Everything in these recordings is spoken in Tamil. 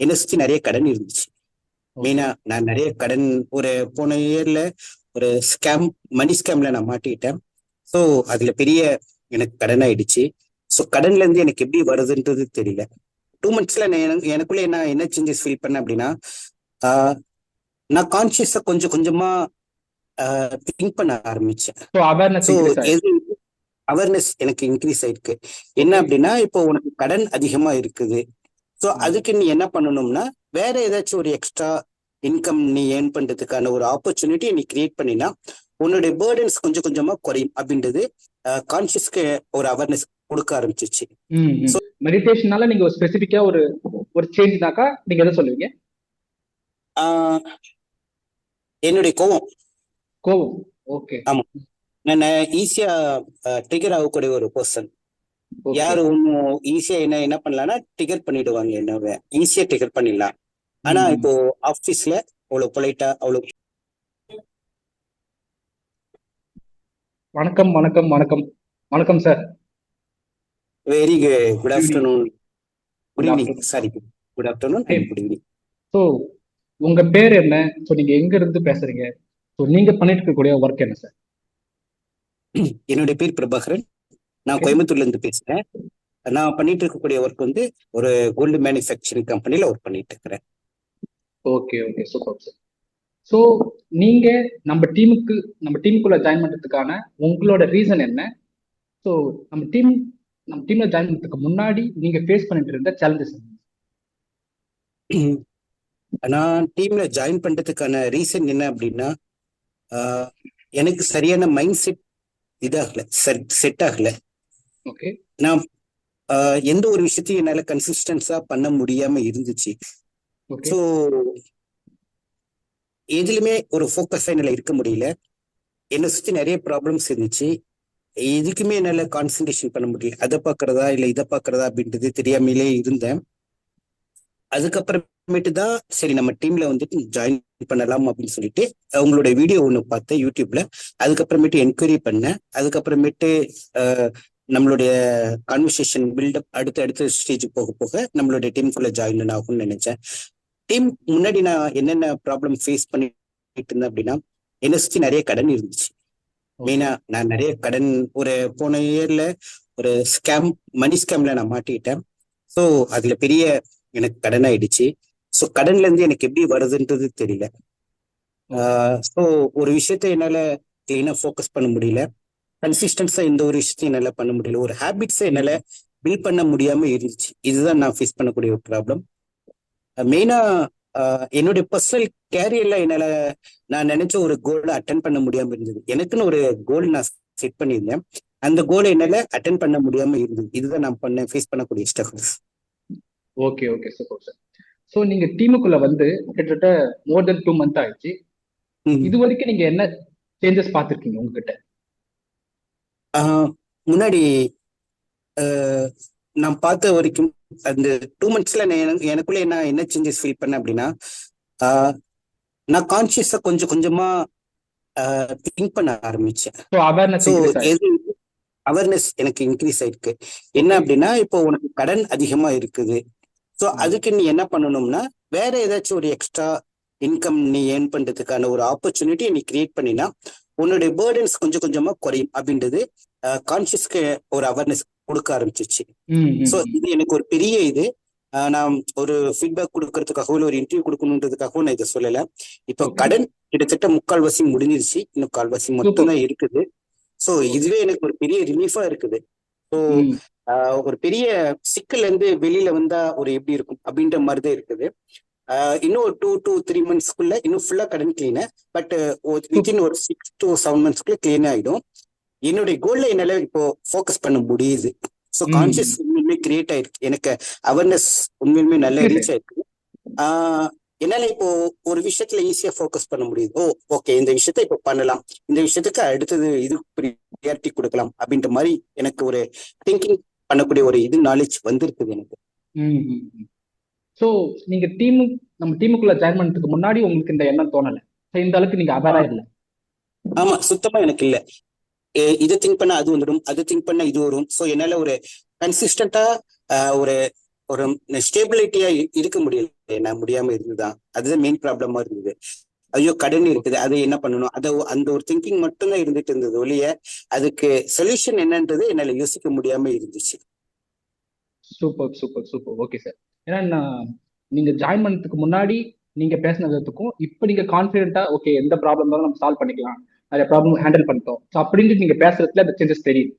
என்னை சுத்தி நிறைய கடன் இருந்துச்சு. ஓகே. மெயினா நான் நிறைய கடன் ஒரு போன இயர்ல ஒரு மணி ஸ்கேம்ல நான் மாட்டிக்கிட்டேன். ஸோ அதுல பெரிய எனக்கு கடன் ஆயிடுச்சு. ஸோ கடன்ல இருந்து எனக்கு எப்படி வருதுன்றது தெரியல. 2 monthsல எனக்குள்ள என்ன சேஞ்சஸ் ஃபீல் பண்ணேன் அப்படின்னா, ஆஹ் நான் கான்சியஸா கொஞ்சம் கொஞ்சமா திங்க் பண்ண ஆரம்பிச்சேன். ஸோ அவேர்னஸ் ஸோ இன்க்ரீஸ் ஆயிருக்கு. எது அவேர்னஸ் எனக்கு இன்க்ரீஸ் ஆயிருக்கு. என்ன ஓகே. அப்படின்னா, இப்போ உனக்கு கடன் அதிகமா இருக்குது. ஸோ அதுக்கு நீ என்ன பண்ணணும்னா, வேற ஏதாச்சும் ஒரு எக்ஸ்ட்ரா இன்கம் நீ ஏர்ன் பண்றதுக்கான ஒரு ஆப்பர்ச்சுனிட்டி நீ கிரியேட் பண்ணினா உன்னுடைய பேர்டன்ஸ் கொஞ்சம் கொஞ்சமா குறையும் அப்படின்றது கான்சியஸ்க்கு ஒரு அவேர்னஸ் கொடுக்க ஆரம்பிச்சிச்சு. ஸோ மெடிடேஷனால நீங்க ஒரு ஸ்பெசிபிக்கா ஒரு ஒரு சேஞ்ச்னாக்கா நீங்க எதை சொல்லுவீங்க? என்னுடைய கோவம். கோவம். ஓகே. ஆமா, நான் ஈஸியா ட்ரிகர் ஆகக்கூடிய ஒரு பர்சன். ஓகே. யாரு ஒன்னும் ஈஸியா என்ன என்ன பண்ணலாம்னா ட்ரிகர் பண்ணிடுவாங்க, என்ன ஈஸியா ட்ரிகர் பண்ணிடலாம். ஆனா இப்போ ஆபீஸ்ல அவ்வளவு பொலைட்டா அவ்வளவு. வணக்கம் வணக்கம் வணக்கம் வணக்கம் sir. Very good afternoon. Good good evening, afternoon. Sorry, good afternoon and good evening. So உங்க பேர் என்ன? ஸோ நீங்க எங்க இருந்து பேசுறீங்க? ஸோ நீங்க பண்ணிட்டு இருக்கக்கூடிய ஒர்க் என்ன சார்? என்னுடைய பேர் பிரபாகரன். நான் ஓகே. கோயம்புத்தூர்ல இருந்து பேசுறேன். நான் பண்ணிட்டு இருக்கக்கூடிய ஒர்க் வந்து ஒரு கோல்டு மேனுஃபேக்சரிங் கம்பெனில ஒர்க் பண்ணிட்டு இருக்கிறேன். Okay okay, super sir. So நீங்க நம்ம டீமுக்குள்ள ஜாயின் பண்றதுக்கான உங்களோட ரீசன் என்ன? ஸோ நம்ம டீம்ல ஜாயின் பண்றதுக்கு முன்னாடி நீங்க ஃபேஸ் பண்ணிட்டு இருந்த சேலஞ்சஸ் என்ன? நான் டீம்ல ஜாயின் பண்றதுக்கான ரீசன் என்ன அப்படின்னா, எனக்கு சரியான மைண்ட் செட் இதாகல, செட் ஆகல. ஓகே. நான் எந்த ஒரு விஷயத்தையும் என்னால கன்சிஸ்டன்ஸா பண்ண முடியாம இருந்துச்சு. ஓகே. ஸோ எதுலையுமே ஒரு ஃபோக்கஸா என்னால இருக்க முடியல. என்னை சுத்தி நிறைய ப்ராப்ளம்ஸ் இருந்துச்சு. எதுக்குமே என்னால கான்சென்ட்ரேஷன் பண்ண முடியல. அதை பாக்குறதா இல்ல இதை பாக்குறதா அப்படின்றது தெரியாமலே இருந்தேன். அதுக்கப்புறமேட்டு தான் சரி நம்ம டீம்ல வந்துட்டு ஜாயின் பண்ணலாம் அப்படின்னு சொல்லிட்டு அவங்களோட வீடியோ ஒன்று பார்த்தேன் யூடியூப்ல. அதுக்கப்புறமேட்டு என்கொயரி பண்ணேன். அதுக்கப்புறமேட்டு நம்மளுடைய கான்வர்சேஷன் பில்டப் அடுத்த ஸ்டேஜ் போக போக நம்மளுடைய டீமுக்குள்ள ஜாயின் ஆகும்னு நினைச்சேன். டீம் முன்னாடி நான் என்னென்ன ப்ராப்ளம் ஃபேஸ் பண்ணிட்டு இருந்தேன் அப்படின்னா, என்னை சுத்தி நிறைய கடன் இருந்துச்சு. மெயினா நான் நிறைய கடன் ஒரு போன இயர்ல ஒரு மணி ஸ்கேம்ல நான் மாட்டிக்கிட்டேன். ஸோ அதுல பெரிய எனக்கு கடன் ஆயிடுச்சு. ஸோ கடன்ல இருந்து எனக்கு எப்படி வருதுன்றது தெரியல. ஸோ ஒரு விஷயத்த என்னால கிளீனா ஃபோக்கஸ் பண்ண முடியல. கன்சிஸ்டன்ஸா எந்த ஒரு விஷயத்தையும் என்னால பண்ண முடியல. ஒரு ஹேபிட்ஸை என்னால பில்ட் பண்ண முடியாம இருந்துச்சு. இதுதான் நான் ஃபேஸ் பண்ணக்கூடிய ஒரு ப்ராப்ளம். மெயினா என்னுடைய பர்சனல் கேரியர்ல என்னால நான் நினைச்ச ஒரு கோலை அட்டன் பண்ண முடியாம இருந்தது. எனக்குன்னு ஒரு கோல் நான் செட் பண்ணியிருந்தேன். அந்த கோலை என்னால அட்டன் பண்ண முடியாம இருந்தது. இதுதான் நான் ஃபேஸ் பண்ணக்கூடிய struggles. Okay okay, super sir. So நீங்க டீமுக்குள்ள வந்து கிட்டத்தட்ட மோர் தென் 2 months ஆயிடுச்சு. இது வரைக்கும் நீங்க என்ன சேஞ்சஸ் பார்த்துருக்கீங்க உங்ககிட்ட? முன்னாடி நான் பார்த்த வரைக்கும் அந்த 2 monthsல எனக்குள்ள என்ன சேஞ்சஸ் ஃபீல் பண்ணேன் அப்படின்னா, நான் கான்சியஸா கொஞ்சம் கொஞ்சமா திங்க் பண்ண ஆரம்பிச்சேன். ஸோ அவேர்னஸ் ஸோ இன்க்ரீஸ் ஆயிருக்கு. எது அவேர்னஸ் எனக்கு இன்க்ரீஸ் ஆயிருக்கு. என்ன அப்படின்னா, இப்போ உனக்கு கடன் அதிகமா இருக்குது. ஸோ அதுக்கு நீ என்ன பண்ணணும்னா, வேற ஏதாச்சும் ஒரு எக்ஸ்ட்ரா இன்கம் நீ ஏர்ன் பண்றதுக்கான ஒரு ஆப்பர்ச்சுனிட்டி நீ கிரியேட் பண்ணினா உன்னுடைய பேர்டன்ஸ் கொஞ்சம் கொஞ்சமா குறையும் அப்படின்றது கான்சியஸ்க்கு ஒரு அவேர்னஸ் கொடுக்க ஆரம்பிச்சிச்சு. ஸோ இது எனக்கு ஒரு பெரிய இது. நான் ஒரு ஃபீட்பேக் கொடுக்கறதுக்காகவும் ஒரு இன்டர்வியூ கொடுக்கணுன்றதுக்காகவும் நான் இதை சொல்லல. இப்போ கடன் கிட்டத்தட்ட 3/4 முடிஞ்சிருச்சு. இன்னும் 1/4 மட்டும் தான் இருக்குது. ஸோ இதுவே எனக்கு ஒரு பெரிய ரிலீஃபா இருக்குது. ஸோ ஒரு பெரிய சிக்கல்ல இருந்து வெளியில வந்தா ஒரு எப்படி இருக்கும் அப்படின்ற மாதிரிதான் இருக்குது. இன்னும் ஒரு 2 to 3 monthsக்குள்ள இன்னும் ஃபுல்லா கடன் கிளீன். பட் வித்தின் ஒரு 6 to 7 monthsக்குள்ள கிளீன் ஆயிடும். என்னுடைய கோல்ல என்னால இப்போ ஃபோக்கஸ் பண்ண முடியுது. ஸோ கான்சியஸ் உண்மையுமே கிரியேட் ஆயிருக்கு. எனக்கு அவேர்னஸ் உண்மையுமே நல்லா ரீச் ஆயிருக்கு. என்னால இப்போ ஒரு விஷயத்துல ஈஸியா ஃபோக்கஸ் பண்ண முடியுது. ஓகே, இந்த விஷயத்த இப்போ பண்ணலாம், இந்த விஷயத்துக்கு அடுத்தது இது ப்ரியாரிட்டி கொடுக்கலாம் அப்படின்ற மாதிரி எனக்கு ஒரு திங்கிங் பண்ணக்கூடிய ஒரு இது நாலேஜ் வந்திருக்குது எனக்கு. ஸோ நீங்க நம்ம டீமுக்குள்ள ஜாயின் பண்ணதுக்கு முன்னாடி உங்களுக்கு இந்த எண்ணம் தோணலை, இந்த அளவுக்கு நீங்க அவேரா இல்லை? ஆமா, சுத்தமா எனக்கு இல்ல. இதை திங்க் பண்ணா அது வந்துடும், அது திங்க் பண்ணா இது வரும். ஸோ என்னால ஒரு கன்சிஸ்டண்டா ஒரு ஒரு ஸ்டேபிலிட்டியா இருக்க முடியல, நான் முடியாம இருந்துதான். அதுதான் மெயின் ப்ராப்ளமா இருந்தது. ஐயோ கடன் இருக்குது, அது என்ன பண்ணணும், அதை அந்த ஒரு திங்கிங் மட்டும்தான் இருந்துட்டு இருந்தது ஒழிய அதுக்கு சொல்யூஷன் என்னன்றது என்னால யோசிக்க முடியாம இருந்துச்சு. Super super super. Okay sir. ஏன்னா நீங்க ஜாயின் பண்ணதுக்கு முன்னாடி நீங்க பேசினதுக்கும் இப்போ நீங்க கான்ஃபிடென்ட்டா ஓகே எந்த ப்ராப்ளம் இருந்தாலும் நம்ம சால்வ் பண்ணிக்கலாம், நிறைய ப்ராப்ளம் ஹேண்டில் பண்ணிட்டோம் ஸோ அப்படின்ட்டு நீங்க பேசுறதுல அந்த சேஞ்சஸ் தெரியுது.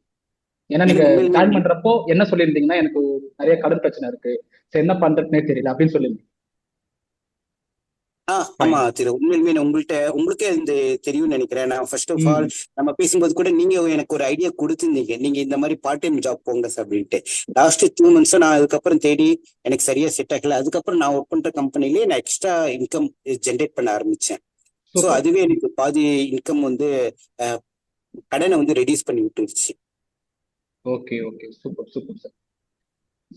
ஏன்னா நீங்க எனக்கு உண்மையிலுமே ஜாயின் பண்றப்போ என்ன சொல்லியிருந்தீங்கன்னா எனக்கு நிறைய கடன் பிரச்சனை இருக்கு, சரி என்ன பண்றதுனே தெரியல அப்படின்னு சொல்லியிருந்தீங்க. ஆமா திரு, உண்மையிலுமே உங்களுக்கே இந்த தெரியும்னு நினைக்கிறேன். நான் ஃபர்ஸ்ட் ஆஃப் ஆல் நம்ம பேசும்போது கூட நீங்க எனக்கு ஒரு ஐடியா கொடுத்துருந்தீங்க, நீங்க இந்த மாதிரி பார்ட் டைம் ஜாப் போங்க சார் அப்படின்ட்டு. லாஸ்ட் 2 months நான் அதுக்கப்புறம் தேடி எனக்கு சரியா செட் ஆகல. அதுக்கப்புறம் நான் ஒர்க் பண்ற கம்பெனிலேயே நான் எக்ஸ்ட்ரா இன்கம் ஜென்ரேட் பண்ண ஆரம்பிச்சேன். ஸோ அதுவே எனக்கு பாதி இன்கம் வந்து கடனை வந்து ரெடியூஸ் பண்ணி விட்டுருச்சு. Okay okay super super sir.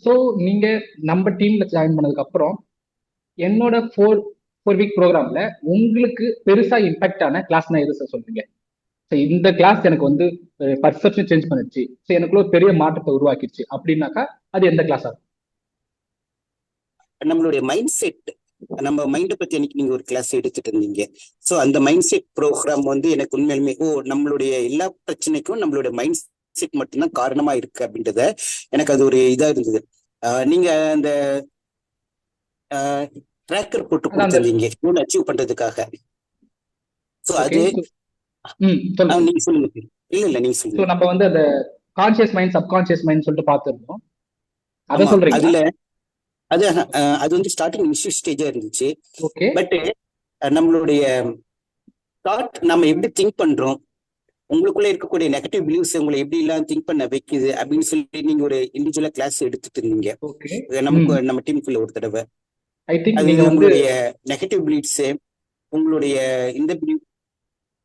So நீங்க நம்ம டீம்ல ஜாயின் பண்ணதுக்கு அப்புறம் என்னோட 4 week ப்ரோக்ராம்ல உங்களுக்கு பெருசா இம்பாக்ட் ஆன கிளாஸ்னா எது சார் சொல்றீங்க? ஸோ இந்த கிளாஸ் எனக்கு வந்து பர்செப்ஷன் சேஞ்ச் பண்ணுச்சு, ஸோ எனக்குள்ள பெரிய மாற்றத்தை உருவாக்கிடுச்சு அப்படின்னாக்கா அது எந்த கிளாஸ் ஆகும்? நம்மளுடைய மைண்ட் செட், நம்ம மைண்டை பத்தி அன்னைக்கு நீங்க ஒரு கிளாஸ் எடுத்துட்டு இருந்தீங்க. ஸோ அந்த மைண்ட் செட் ப்ரோக்ராம் வந்து எனக்கு உண்மையிலுமே நம்மளுடைய எல்லா பிரச்சனைக்கும் நம்மளுடைய மைண்ட் செட் மட்டும்தான் காரணமா இருக்கு அப்படின்றத எனக்கு அது ஒரு இதா இருந்தது. நீங்க அந்த ட்ராக்கர் போட்டு கொடுத்துருந்தீங்க கோல் அச்சீவ் பண்றதுக்காக. ஸோ அது நீங்க சொல்லுங்க. இல்ல நீங்க சொல்லுங்க. நம்ம வந்து அந்த கான்ஷியஸ் மைண்ட் சப்கான்ஷியஸ் மைண்ட் சொல்லிட்டு பார்த்துருந்தோம், அதை சொல்றீங்க. அதுல அது வந்து ஸ்டார்டிங் இனிஷியல் ஸ்டேஜா இருந்துச்சு. பட் நம்மளுடைய தாட் நம்ம எப்படி திங்க் பண்றோம், உங்களுக்குள்ள இருக்கக்கூடிய நெகட்டிவ் பிலீவ்ஸ் உங்களை எப்படி எல்லாம் திங்க் பண்ண வைக்குது அப்படின்னு சொல்லி நீங்க ஒரு இண்டிவிஜுவலா கிளாஸ் எடுத்துட்டு இருந்தீங்க நம்ம டீமுக்குள்ள ஒரு தடவை. உங்களுடைய நெகட்டிவ் பிலீவ்ஸ், உங்களுடைய இந்த பிலீவ்.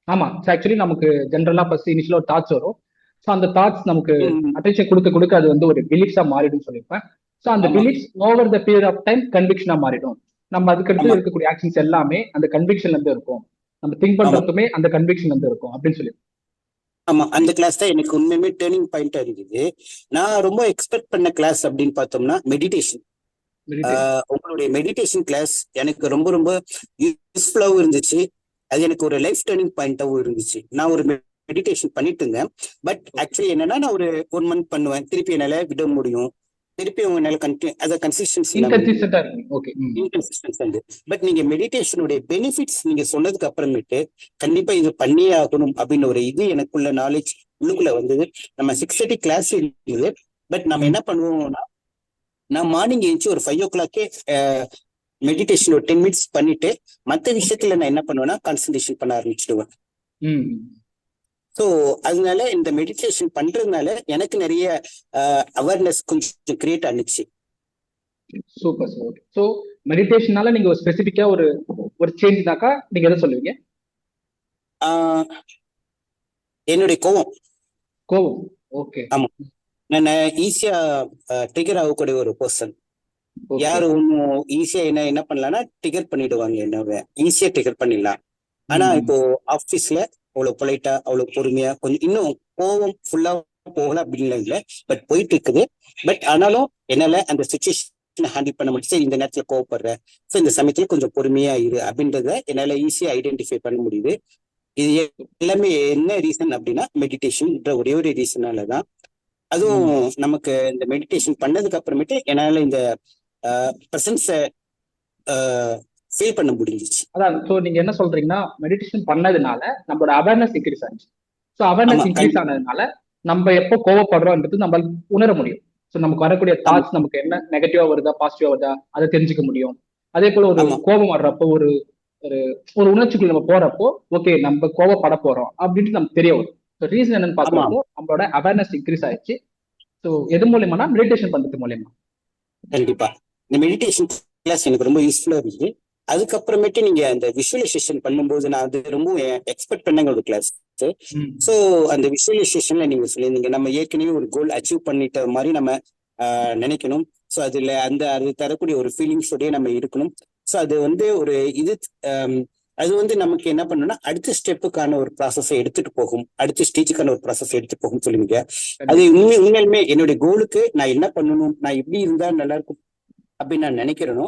ஆமா ஆக்சுவலி நமக்கு ஜெனரலா ஃபர்ஸ்ட் இனிஷியலா ஒரு தாட்ஸ் வரும். ஸோ அந்த தாட்ஸ் நமக்கு அட்டென்ஷன் கொடுக்க அது வந்து ஒரு பிலீஃப்ஸா மாறிடும் சொல்லியிருப்பேன். ஸோ அந்த beliefs over the period of time கன்விக்ஷனா மாறிடும். நம்ம அதுக்கடுத்து இருக்கக்கூடிய ஆக்ஷன்ஸ் எல்லாமே அந்த கன்விக்ஷன்ல இருந்து இருக்கும், நம்ம திங்க் பண்றதுமே அந்த கன்விக்ஷன்ல இருந்து இருக்கும் அப்படின்னு சொல்லி. ஆமா, அந்த கிளாஸ் தான் எனக்கு உண்மையுமே டேர்னிங் பாயிண்டா இருந்தது. நான் ரொம்ப எக்ஸ்பெக்ட் பண்ண கிளாஸ் அப்படின்னு பார்த்தோம்னா மெடிடேஷன். உங்களுடைய மெடிடேஷன் கிளாஸ் எனக்கு ரொம்ப ரொம்ப யூஸ்ஃபுல்லாகவும் இருந்துச்சு. அது எனக்கு ஒரு லைஃப் டேர்னிங் பாயிண்டாகவும் இருந்துச்சு. நான் ஒரு மெடிடேஷன் பண்ணிட்டு இருந்தேன். பட் ஆக்சுவலி என்னன்னா நான் ஒரு 1 month பண்ணுவேன், திருப்பி என்னால விட முடியும், திருப்பி என்னால கன்சிஸ்டன்சி. பட் நீங்க மெடிடேஷனுடைய பெனிஃபிட்ஸ் நீங்க சொன்னதுக்கு அப்புறமேட்டு கண்டிப்பா இது பண்ணியே ஆகணும் அப்படின்னு ஒரு இது எனக்குள்ள நாலேஜ் உள்ளுக்குள்ள வந்தது. நம்ம 6:30 கிளாஸ் இருந்தது. பட் நம்ம என்ன பண்ணுவோம்னா, நான் மார்னிங் எழுந்துச்சு ஒரு 5 o'clock மெடிடேஷன் ஒரு 10 minutes பண்ணிட்டு மற்ற விஷயத்துல நான் என்ன பண்ணுவேன்னா கான்சன்ட்ரேஷன் பண்ண ஆரம்பிச்சிடுவேன். ஸோ அதனால இந்த மெடிடேஷன் பண்றதுனால எனக்கு நிறைய அவேர்னஸ் கொஞ்சம் கிரியேட் ஆனிச்சு. Super sir. ஓகே. ஸோ மெடிடேஷனால நீங்க ஒரு ஸ்பெசிஃபிக்கா ஒரு சேஞ்ச்னாக்கா நீங்க எதை சொல்லுவீங்க? என்னுடைய கோவம். ஓகே. ஆமா, நான் ஈஸியா ட்ரிகர் ஆகக்கூடிய ஒரு பர்சன். யாரும் ஒன்னும் ஈஸியா என்ன பண்ணலாம்னா ட்ரிகர் பண்ணிடுவாங்க, என்ன ஈஸியா ட்ரிகர் பண்ணிடலாம். ஆனா இப்போ ஆபீஸ்ல அவ்வளவு பொலைட்டா அவ்வளவு பொறுமையா கொஞ்சம் இன்னும் கோவம் ஃபுல்லா போகல அப்படின்னு இல்லை, பட் போயிட்டு இருக்குது. பட் ஆனாலும் என்னால அந்த சிச்சுவேஷனை ஹேண்டில் பண்ண முடியும். சரி, இந்த நேரத்துல கோவப்படுற, ஸோ இந்த சமயத்துல கொஞ்சம் பொறுமையா இரு அப்படின்றத என்னால ஈஸியா ஐடென்டிஃபை பண்ண முடியுது. இது எல்லாமே என்ன ரீசன் அப்படின்னா மெடிடேஷன்ன்ற ஒரே ஒரு ரீசனாலதான். அதுவும் நமக்கு இந்த மெடிடேஷன் பண்ணதுக்கு அப்புறமேட்டு என்னால இந்த பிரசன்ஸை ஃபீல் பண்ண முடிஞ்சிச்சு. அதான். ஸோ நீங்க என்ன சொல்றீங்கன்னா மெடிடேஷன் பண்ணதுனால நம்மளோட அவேர்னஸ் இன்க்ரீஸ் ஆச்சு. ஸோ அவேர்னஸ் இன்க்ரீஸ் ஆனதுனால நம்ம எப்போ கோவப்படுறோம்ன்றது நம்ம உணர முடியும். ஸோ நமக்கு வரக்கூடிய தாட்ஸ் நமக்கு என்ன நெகட்டிவா வருதா பாசிட்டிவா வருதா அதை தெரிஞ்சுக்க முடியும். அதே போல ஒரு கோபம் வர்றப்போ ஒரு ஒரு உணர்ச்சிக்குள்ள நம்ம போறப்போ ஓகே நம்ம கோவப்பட போறோம் அப்படின்ட்டு நமக்கு தெரிய வரும். ஸோ ரீசன் என்னன்னு பார்க்குறப்போ நம்மளோட அவேர்னஸ் இன்க்ரீஸ் ஆயிடுச்சு. ஸோ எது மூலியமானா மெடிடேஷன் பண்றது மூலியமா. கண்டிப்பா இந்த மெடிடேஷன் கிளாஸ் எனக்கு ரொம்ப யூஸ்ஃபுல்லா இருந்துச்சு. அதுக்கப்புறமேட்டு நீங்க அந்த விஷுவலைசேஷன் பண்ணும்போது நான் அது ரொம்ப எக்ஸ்பெக்ட் பண்ணங்க ஒரு கிளாஸ். ஸோ அந்த விஷுவலைசேஷன்ல நீங்க சொல்லியிருந்தீங்க நம்ம ஏற்கனவே ஒரு கோல் அச்சீவ் பண்ணிட்ட மாதிரி நம்ம நினைக்கணும். ஸோ அதுல அது தரக்கூடிய ஒரு ஃபீலிங்ஸோடய நம்ம இருக்கணும். ஸோ அது வந்து ஒரு இது அது வந்து நமக்கு என்ன பண்ணணும்னா அடுத்த ஸ்டெப்புக்கான ஒரு ப்ராசஸை எடுத்துட்டு போகும், அடுத்த ஸ்டேஜுக்கான ஒரு ப்ராசஸ் எடுத்துட்டு போகும் சொல்லுவீங்க. அது உண்மையாலுமே என்னுடைய கோலுக்கு நான் என்ன பண்ணணும், நான் எப்படி இருந்தா நல்லா இருக்கும் அப்படின்னு நான் நினைக்கிறேனோ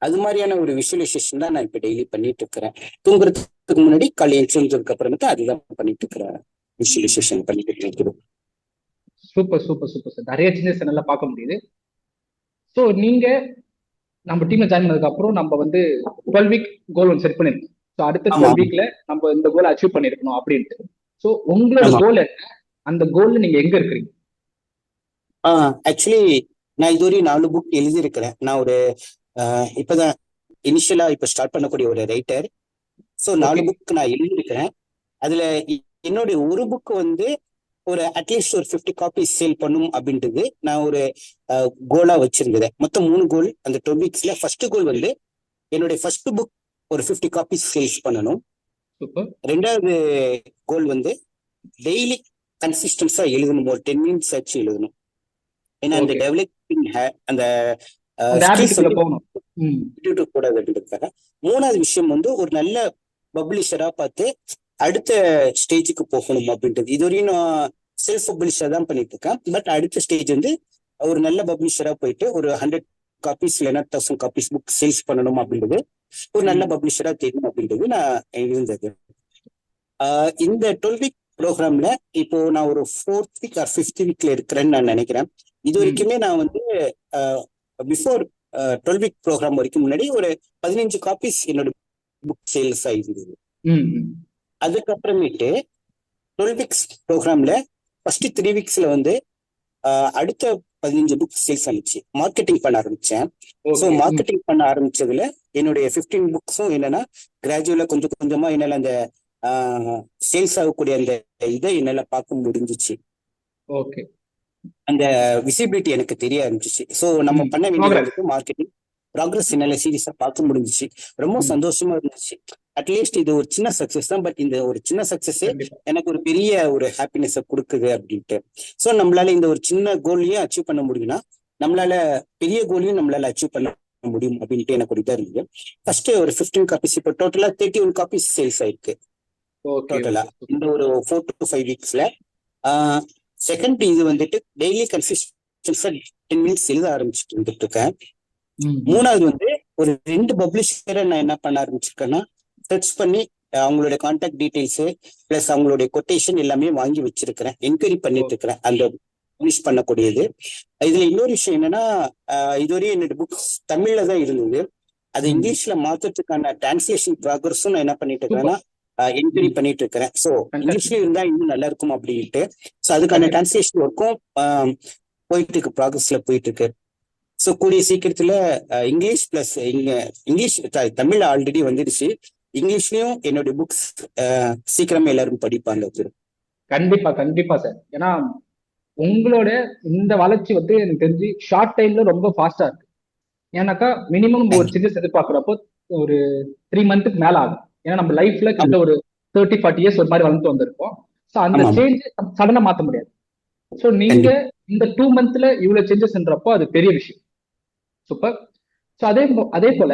அது மாதிரியான ஒரு விஷுவலைசேஷன் தான் நான் இப்ப டெய்லி பண்ணிட்டு இருக்கிறேன். தூங்குறதுக்கு முன்னாடி காலை எழுந்ததுக்கு அப்புறமேட்டு அதுதான் பண்ணிட்டு இருக்கிறேன், விஷுவலைசேஷன் பண்ணிட்டு இருக்கிறோம். Super super super sir. நிறைய சேஞ்சஸ் நல்லா பார்க்க முடியுது. ஸோ நீங்க நம்ம டீம்ல ஜாயின் பண்ணதுக்கு அப்புறம் நம்ம வந்து 12 வீக் கோல் ஒன்று செட் பண்ணிருக்கோம். ஸோ அடுத்த 12 வீக்ல நம்ம இந்த கோலை அச்சீவ் பண்ணிருக்கணும் அப்படின்ட்டு. ஸோ உங்களோட கோல் என்ன, அந்த கோல்ல நீங்க எங்க இருக்கிறீங்க? ஆக்சுவலி நான் இதுவரையும் 4 புக் எழுதியிருக்கிறேன். நான் ஒரு இப்பதான் இனிஷியலா இப்ப ஸ்டார்ட் பண்ணக்கூடிய ஒரு ரைட்டர். ஸோ 4 புக் நான் எழுதியிருக்கிறேன். அதுல என்னுடைய ஒரு புக் வந்து ஒரு அட்லீஸ்ட் ஒரு 50 காப்பீஸ் சேல் பண்ணும் அப்படின்றது நான் ஒரு கோலா வச்சிருந்தது. மொத்தம் 3 கோல் அந்த 12 வீக்ஸ்ல. ஃபர்ஸ்ட் கோல் வந்து என்னுடைய ஃபர்ஸ்ட் புக் ஒரு 50 காப்பீஸ் சேல்ஸ் பண்ணணும். ரெண்டாவது கோல் வந்து டெய்லி கன்சிஸ்டன்ஸா எழுதணும், ஒரு 10 மினிட்ஸ் ஆச்சு எழுதணும். ஏன்னா அந்த டெவலப்பிங் அந்த கூடாது அப்படின்றதுக்காக. மூணாவது விஷயம் வந்து ஒரு நல்ல பப்ளிஷரா பார்த்து அடுத்த ஸ்டேஜுக்கு போகணும் அப்படின்றது. இதுவரையும் நான் செல்ஃப் பப்ளிஷரா தான் பண்ணிட்டு இருக்கேன். பட் அடுத்த ஸ்டேஜ் வந்து ஒரு நல்ல பப்ளிஷரா போயிட்டு ஒரு 100 காப்பீஸ் இல்லைன்னா 1000 காப்பீஸ் புக் சேல்ஸ் பண்ணணும் அப்படின்றது, ஒரு நல்ல பப்ளிஷரா தெரியணும் அப்படின்றது நான் இருந்தது. இந்த 12 வீக் ப்ரோக்ராம்ல இப்போ நான் ஒரு 4th வீக் ஆர் 5th வீக்ல இருக்கிறேன்னு நான் நினைக்கிறேன். இது வரைக்குமே நான் வந்து பிஃபோர் 12 வீக் ப்ரோக்ராம் வரைக்கும் முன்னாடி ஒரு 15 காப்பீஸ் என்னோட புக் சேல்ஸ் ஆயிருந்தது. அதுக்கப்புறமேட்டு 12 வீக்ஸ் ப்ரோக்ராம்ல ஃபர்ஸ்ட் 3 வீக்ஸ்ல வந்து அடுத்த 15 புக் சேல்ஸ் ஆனிச்சு. மார்க்கெட்டிங் பண்ண ஆரம்பிச்சேன். ஸோ மார்க்கெட்டிங் பண்ண ஆரம்பிச்சதுல என்னுடைய 15 புக்ஸும் என்னன்னா கிராஜுவலா கொஞ்சம் கொஞ்சமா என்னால அந்த சேல்ஸ் ஆகக்கூடிய அந்த இதை என்னால பார்க்க முடிஞ்சிச்சு. ஓகே, அந்த விசிபிலிட்டி எனக்கு தெரிய ஆரம்பிச்சிச்சு. ஸோ நம்ம பண்ண வேண்டியது மார்க்கெட்டிங் ப்ராக்ரஸ் என்னால சீரியஸா பார்க்க முடிஞ்சிச்சு. ரொம்ப சந்தோஷமா இருந்துச்சு. அட்லீஸ்ட் இது ஒரு சின்ன சக்சஸ் தான், பட் இந்த ஒரு சின்ன சக்சஸ் எனக்கு ஒரு பெரிய ஒரு ஹாப்பினஸ் கொடுக்குது அப்படின்ட்டு. ஸோ நம்மளால இந்த ஒரு சின்ன கோல்லையும் அச்சீவ் பண்ண முடியும்னா நம்மளால பெரிய கோல்லையும் நம்மளால அச்சீவ் பண்ண முடியும் அப்படின்ட்டு எனக்கு ஒரு இதா இருந்தது. ஃபர்ஸ்ட் ஒரு 15 காப்பீஸ், இப்போ டோட்டலா 31 காப்பீஸ் சேல்ஸ் ஆயிருக்கு டோட்டலா இந்த ஒரு 4 to 5 வீக்ஸ்ல. செகண்ட் இது வந்துட்டு டெய்லி கன்சிஸ்டன்ஸா 10 மினிட்ஸ் எழுத ஆரம்பிச்சுட்டு இருந்துட்டு இருக்கேன். மூணாவது வந்து ஒரு 2 பப்ளிஷரை நான் என்ன பண்ண ஆரம்பிச்சிருக்கேன்னா சர்ச் பண்ணி அவங்களுடைய கான்டாக்ட் டீடைல்ஸ் பிளஸ் அவங்களுடைய கொட்டேஷன் எல்லாமே வாங்கி வச்சிருக்கிறேன், என்கொயரி பண்ணிட்டு இருக்கிறேன் அந்த பப்ளிஷ் பண்ணக்கூடியது. இதுல இன்னொரு விஷயம் என்னன்னா இதுவரையும் என்னோட புக்ஸ் தமிழ்ல தான் இருந்தது. அது இங்கிலீஷ்ல மாத்துறதுக்கான டிரான்ஸ்லேஷன் ப்ராக்ரஸும் நான் என்ன பண்ணிட்டு இருக்கிறேன்னா என்கொயரி பண்ணிட்டு இருக்கிறேன். ஸோ இங்கிலீஷ்ல இருந்தா இன்னும் நல்லா இருக்கும் அப்படின்ட்டு. ஸோ அதுக்கான டிரான்ஸ்லேஷன் ஒர்க்கும் போயிட்டு இருக்கு, ப்ராக்ரஸ்ல போயிட்டு இருக்கு. ஸோ கூடிய சீக்கிரத்துல English plus English Tamil already வந்துடுச்சு, இங்கிலீஷ்லயும் என்னுடைய புக்ஸ் சீக்கிரமே எல்லாரும் படிப்பாங்க. கண்டிப்பா கண்டிப்பா சார். ஏன்னா உங்களோட இந்த வளர்ச்சி வந்து எனக்கு தெரிஞ்சு ஷார்ட் டைம்ல ரொம்ப ஃபாஸ்டா இருக்கு. ஏன்னாக்கா மினிமம் ஒரு சேஞ்சஸ் எதிர்பார்க்குறப்போ ஒரு 3 மந்த்துக்கு மேல ஆகும். ஏன்னா நம்ம லைஃப்ல கிட்ட ஒரு 30-40 இயர்ஸ் ஒரு மாதிரி வளர்ந்து வந்திருப்போம். ஸோ அந்த சேஞ்ச் சடனா மாற்ற முடியாது. ஸோ நீங்க இந்த 2 மந்த்ல இவ்வளவு சேஞ்சஸ்ன்றப்போ அது பெரிய விஷயம். சூப்பர். ஸோ அதே போல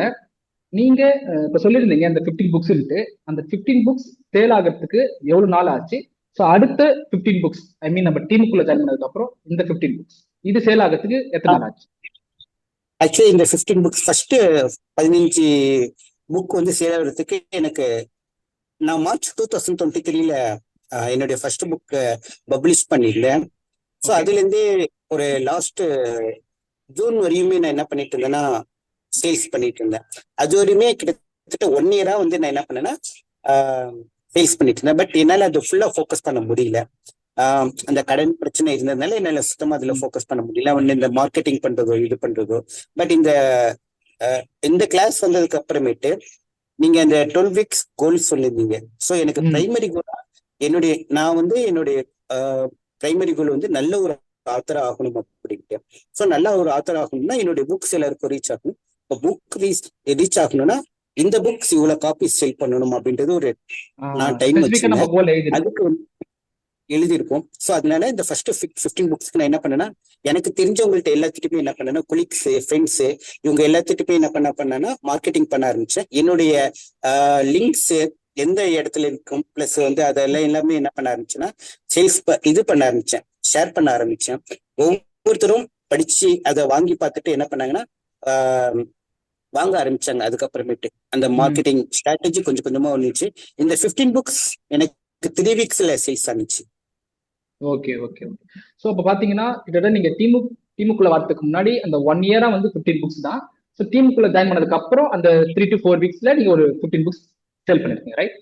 நீங்க இப்ப சொல்லியிருந்தீங்க அந்த 15 புக்ஸ் இருக்கு. அந்த 15 புக்ஸ் சேல் ஆகிறதுக்கு எவ்வளவு நாள் ஆச்சு? ஸோ அடுத்த 15 புக்ஸ் ஐ மீன் நம்ம டீமுக்குள்ள ஜாயின் பண்ணதுக்கு அப்புறம் இந்த 15 புக்ஸ் இது சேல் ஆகிறதுக்கு எத்தனை நாள் ஆச்சு? ஆக்சுவலி இந்த 15 புக்ஸ் ஃபர்ஸ்ட் 15 புக் வந்து சேல் ஆகிறதுக்கு எனக்கு நான் மார்ச் 2023ல என்னுடைய ஃபர்ஸ்ட் புக் பப்ளிஷ் பண்ணியிருந்தேன். ஸோ அதுல இருந்தே ஒரு லாஸ்ட் ஜூன் வரையுமே நான் என்ன பண்ணிட்டு இருந்தேன்னா சேல்ஸ் பண்ணிட்டு இருந்தேன். அது வரையுமே கிட்டத்தட்ட 1 இயரா வந்து நான் என்ன பண்ணேன்னா சேல்ஸ் பண்ணிட்டு இருந்தேன். பட் என்னால அது ஃபுல்லா ஃபோக்கஸ் பண்ண முடியல. அந்த கடன் பிரச்சனை இருந்ததுனால என்னால சுத்தமா அதுல ஃபோக்கஸ் பண்ண முடியல. ஒன்னு இந்த மார்க்கெட்டிங் பண்றதோ இது பண்றதோ. பட் இந்த கிளாஸ் வந்ததுக்கு அப்புறமேட்டு நீங்க இந்த 12 வீக்ஸ் கோல் சொல்லியிருந்தீங்க. ஸோ எனக்கு பிரைமரி கோலா நான் வந்து என்னுடைய பிரைமரி கோல் வந்து நல்ல ஒரு ஆத்தர் ஆகணும் அப்படின்ட்டு. ஸோ நல்ல ஒரு ஆத்தர் ஆகணும்னா என்னுடைய புக்ஸ் எல்லாருக்கும் ரீச் ஆகணும். இப்போ புக் ரீச் ஆகணும்னா இந்த புக்ஸ் இவ்வளவு காப்பீஸ் செல் பண்ணணும் அப்படின்றது ஒரு நான் டைம் வச்சிருக்கேன், அதுக்கு எழுதியிருப்போம். ஸோ அதனால இந்த ஃபர்ஸ்ட் 15 புக்ஸ்க்கு நான் என்ன பண்ணேன்னா எனக்கு தெரிஞ்சவங்கள்ட்ட எல்லாத்துக்குமே என்ன பண்ணேன்னா கொலீக்ஸ் ஃப்ரெண்ட்ஸ் இவங்க எல்லாத்துக்குமே என்ன பண்ணேன்னா மார்க்கெட்டிங் பண்ண ஆரம்பிச்சேன். என்னுடைய லிங்க்ஸ் எந்த இடத்துல இருக்கும் பிளஸ் வந்து அதெல்லாம் எல்லாமே என்ன பண்ண ஆரம்பிச்சேன்னா சேல்ஸ் இது பண்ண ஆரம்பிச்சேன், ஷேர் பண்ண ஆரம்பிச்சேன். ஒவ்வொருத்தரும் படிச்சு அதை வாங்கி பார்த்துட்டு என்ன பண்ணாங்கன்னா வாங்க ஆரம்பிச்சாங்க. அதுக்கப்புறமேட்டு அந்த மார்க்கெட்டிங் ஸ்ட்ராட்டஜி கொஞ்சம் கொஞ்சமா வந்துச்சு. இந்த 15 புக்ஸ் எனக்கு 3 வீக்ஸ்ல சேல்ஸ் ஆனிச்சு. Okay okay okay. ஸோ அப்போ பார்த்தீங்கன்னா கிட்டத்தட்ட நீங்க டீமுக்குள்ள வரதுக்கு முன்னாடி அந்த 1 இயரா வந்து 15 புக்ஸ் தான். ஸோ டீமுக்குள்ள ஜாயின் பண்ணதுக்கு அப்புறம் அந்த 3 to 4 வீக்ஸ்ல நீங்க ஒரு 15 புக்ஸ் சேல் பண்ணிருக்கீங்க, ரைட்?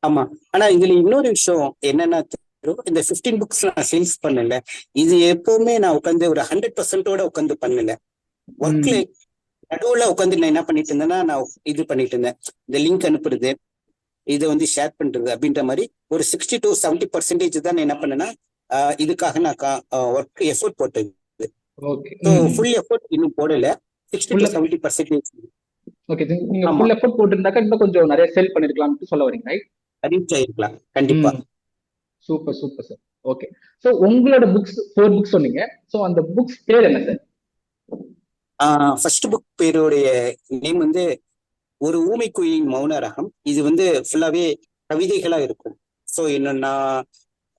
ஆமா. ஆனா இதுல இன்னொரு விஷயம் என்னன்னா, இந்த 15 புக்ஸ் நான் சேல்ஸ் பண்ணல. இது எப்பவுமே நான் உட்காந்து ஒரு 100%ஓட உட்காந்து பண்ணல. ஒர்க்ல நடுவுல உட்காந்து நான் என்ன பண்ணிட்டு இருந்தேன்னா, நான் இது பண்ணிட்டு இருந்தேன். இந்த லிங்க் அனுப்புறது, இதை வந்து ஷேர் பண்றது அப்படின்ற மாதிரி ஒரு 60 to 70% தான் நான் என்ன பண்ணேன்னா, இதுக்காக நான் ஒர்க் எஃபோர்ட் போட்டது. ஓகே. ஸோ ஃபுல் எஃபோர்ட் இன்னும் போடல. 60 to 70%. ஓகே. நீங்க ஃபுல் எஃபோர்ட் போட்டுருந்தாக்கா இன்னும் கொஞ்சம் நிறைய சேல் பண்ணிருக்கலாம்னு சொல்ல வரீங்க, ரைட்? ரீச் ஆயிருக்கலாம் கண்டிப்பா. Super super sir. Okay. So உங்களோட புக்ஸ் 4 புக்ஸ் சொன்னீங்க. ஸோ அந்த புக்ஸ் பேர் என்ன சார்? ஃபர்ஸ்ட் புக் பேருடைய நேம் வந்து ஒரு ஊமை குயிலின் மௌன ரகம். இது வந்து ஃபுல்லாவே கவிதைகளா இருக்கும். ஸோ என்னன்னா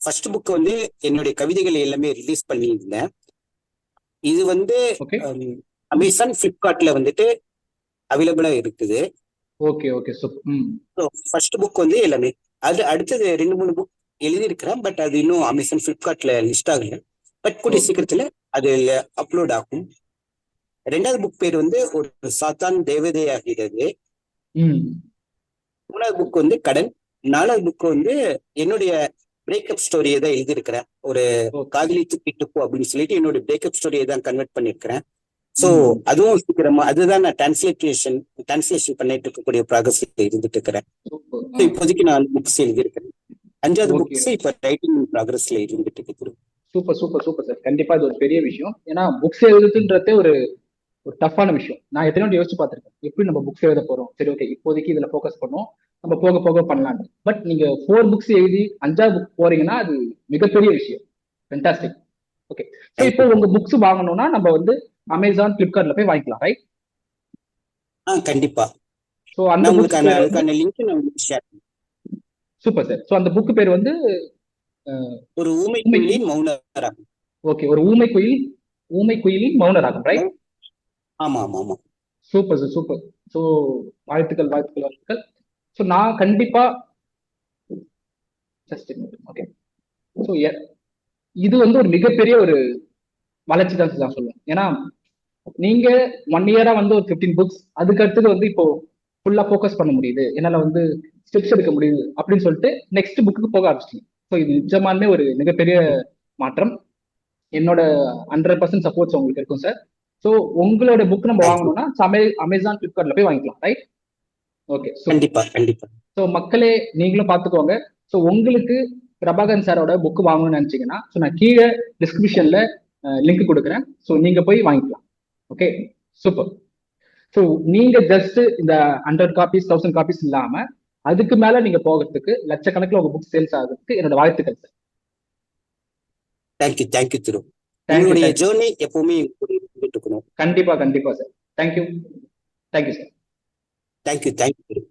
ஃபர்ஸ்ட் புக் வந்து என்னுடைய கவிதைகள் எல்லாமே ரிலீஸ் பண்ணியிருந்தேன். இது வந்து அமேசான், பிளிப்கார்ட்ல வந்துட்டு அவைலபிளா இருக்குது. Okay okay super. First book வந்து எல்லாமே அது அடுத்தது 2-3 புக் எழுதியிருக்கிறேன். பட் அது இன்னும் அமேசான், பிளிப்கார்ட்ல லிஸ்ட் ஆகல. பட் கூடிய சீக்கிரத்துல அது அப்லோட் ஆகும். 2வது புக் பேர் வந்து ஒரு சாத்தான் தேவதையாகிறது. 3வது புக் வந்து கடன். 4வது புக் வந்து என்னுடைய பிரேக்கப் ஸ்டோரியை தான் எழுதியிருக்கிறேன். ஒரு காதலித்து கிட்டுப்போ அப்படின்னு சொல்லிட்டு என்னோட பிரேக்கப் ஸ்டோரியை தான் கன்வெர்ட் பண்ணிருக்கிறேன். சோ அதுவும் சீக்கிரமா அதுதான் நான் டிரான்ஸ்லேஷன் பண்ணிட்டு இருக்கக்கூடிய ப்ராக்ரஸ்ல இருந்துட்டு இருக்கிறேன். இப்போதைக்கு நான் புக்ஸ் எழுதியிருக்கிறேன். 5வது புக்ஸ் இப்ப ரைட்டிங் ப்ராக்ரஸ்ல இருந்துட்டு இருக்கு. Super super super sir. கண்டிப்பா இது ஒரு பெரிய விஷயம். ஏன்னா புக்ஸ் எழுதுன்றதே ஒரு டஃப்பான விஷயம். நான் எத்தனை யோசிச்சு பார்த்திருக்கேன், எப்படி நம்ம புக்ஸ் எழுத போறோம், சரி ஓகே இப்போதைக்கு இதுல ஃபோக்கஸ் பண்ணோம், நம்ம போக போக பண்ணலாம். பட் நீங்க 4 புக்ஸ் எழுதி 5வது புக் போறீங்கன்னா அது மிகப்பெரிய விஷயம். ஃபென்டாஸ்டிக். ஓகே. ஸோ இப்போ உங்க புக்ஸ் வாங்கணும்னா நம்ம வந்து அமேசான், பிளிப்கார்ட்ல போய் வாங்கிக்கலாம், ரைட்? கண்டிப்பா. ஸோ அந்த அதுக்கான லிங்க் நான் ஷேர் பண்ணுறேன். Super sir. ஸோ அந்த புக் பேர் வந்து ஒரு ஊமை குயிலின் மௌன ராகம். ஓகே. ஒரு ஊமை குயிலின் மௌன ராகம், ரைட்? ஆமா ஆமா ஆமா. Super sir super. ஸோ வாழ்த்துக்கள் வாழ்த்துக்கள் வாழ்த்துக்கள். ஸோ நான் கண்டிப்பா ஓகே. ஸோ இது வந்து ஒரு மிகப்பெரிய ஒரு வளர்ச்சி தான் நான் சொல்லுவேன். ஏன்னா நீங்க 1 இயரா வந்து ஒரு 15 புக்ஸ், அதுக்கு அடுத்தது வந்து இப்போ ஃபுல்லா ஃபோக்கஸ் பண்ண முடியுது, என்னால வந்து ஸ்டெப்ஸ் எடுக்க முடியுது அப்படின்னு சொல்லிட்டு நெக்ஸ்ட் புக்கு போக ஆரம்பிச்சிட்டீங்க. ஸோ இது நிஜமானே ஒரு மிகப்பெரிய மாற்றம். என்னோட 100% சப்போர்ட்ஸ் உங்களுக்கு இருக்கும் சார். ஸோ உங்களோட புக் நம்ம வாங்கணும்னா அமேசான், பிளிப்கார்ட்ல போய் வாங்கிக்கலாம், ரைட்? ஓகே. கண்டிப்பா கண்டிப்பா. ஸோ மக்களே நீங்களும் பார்த்துக்கோங்க. ஸோ உங்களுக்கு பிரபாகரன் சாரோட புக் வாங்கணும்னு நினைச்சீங்கன்னா ஸோ நான் கீழே டிஸ்கிரிப்ஷன்ல லிங்க் கொடுக்குறேன். ஸோ நீங்க போய் வாங்கிக்கலாம். Okay super. ஸோ நீங்க ஜஸ்ட் இந்த 100 காப்பீஸ் 1000 காப்பீஸ் இல்லாம அதுக்கு மேல நீங்க போகிறதுக்கு லட்சக்கணக்கில் உங்க புக் சேல்ஸ் ஆகிறதுக்கு என்னோட வாழ்த்துக்கள் சார். தேங்க்யூ திரு. உங்களுடைய ஜர்னி எப்பவுமே கண்டிப்பா கண்டிப்பா சார். Thank you sir. தேங்க்யூ.